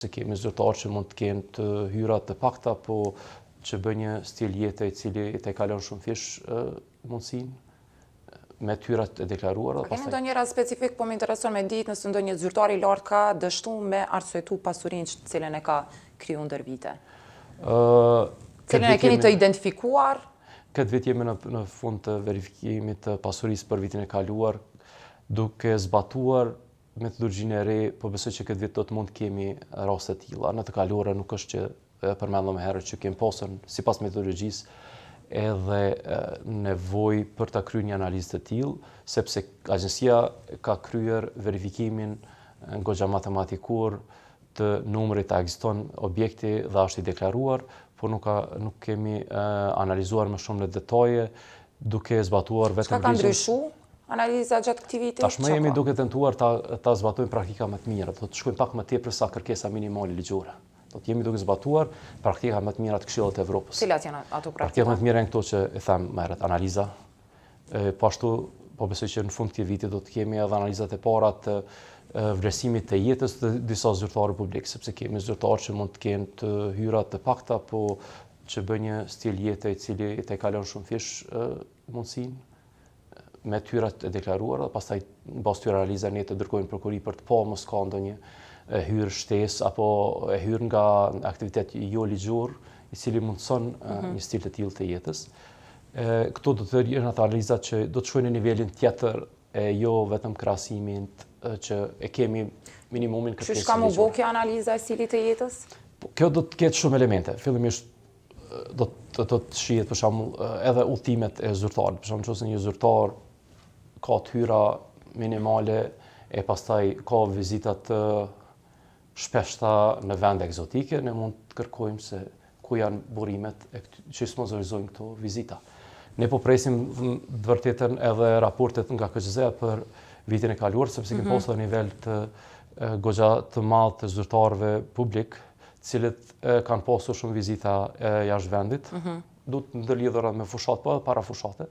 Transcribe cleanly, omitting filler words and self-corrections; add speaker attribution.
Speaker 1: Se kemi zyrtarë që mund të kenë të hyrat të pakta, po që bëjnë një stil jete i cili të kalon shumë fish mundësinë me të hyrat e deklaruara.
Speaker 2: Kemi ndonjë rast specifik, po më intereson me ditë nëse ndonjë zyrtar i lartë ka dështuar me arsyetu pasurinë të cilën e ka kriju ndër vite. Cilën e keni të identifikuar?
Speaker 1: Këtë vit jemi në fund të verifikimit të pasurisë për vitin e kaluar, duke zbatuar metodologjinë e re, po besoj që këtë vit do të mund kemi raste të tilla. Në të kaluara nuk është që përmendëm më herët që kemi pasur sipas metodologjisë edhe nevojë për ta kryer një analizë të tillë, sepse agjencia ka kryer verifikimin goxha matematikor të numrit të ekziston objekti dhe është i deklaruar, por nuk kemi analizuar më shumë në detaje, duke zbatuar vetëm
Speaker 2: Çka ka ndryshuar analiza gjatë këtij viti?
Speaker 1: Tashmë jemi duke tentuar ta zbatojmë praktika më të mira, do të shkojmë pak më tepër sa kërkesa minimale ligjore. Do të jemi duke zbatuar praktika më të mira të Këshillit të Evropës.
Speaker 2: Cilat janë ato praktika?
Speaker 1: Praktika më të mira janë këto që e them më herët, analiza. Po ashtu, po besoj që në fund të këtij viti do të kemi edhe analizat e para të vlerësimit të jetës të disa zyrtarë publik, sepse kemi zyrtarë që mund të kenë të hyrat të pakta, po që bëjnë një stil jete i cili të kalon shumë fish mundësinë me të hyrat e deklaruara, pastaj në bazë të analiza ne të dërgojmë prokurori për të pa mos ka ndonjë hyrë shtesë apo e hyrë nga aktivitet jo ligjor, i cili mundson një stil të tillë të jetës. Këto do të jenë ato analizat që do të shkojnë në nivelin tjetër e jo vetëm krahasimin që e kemi minimumin këtë.
Speaker 2: Çu ka më bëu kjo analiza e stilit të jetës?
Speaker 1: Kjo do të ketë shumë elemente. Fillimisht do të shihet për shembull edhe udhëtimet e zyrtarit. Për shembull, nëse një zyrtar ka të hyra minimale e pastaj ka vizita të shpeshta në vende egzotike, ne mund të kërkojmë se ku janë burimet e që sponsorizojnë këto vizita. Ne po presim të vërtetën edhe raportet nga KXZ për vitin e kaluar, sepse kemi pasur nivel të goxha të madh të zyrtarëve publik, të cilët kanë pasur shumë vizita jashtë vendit, duhet ndërlidhura me fushat, po edhe para fushate.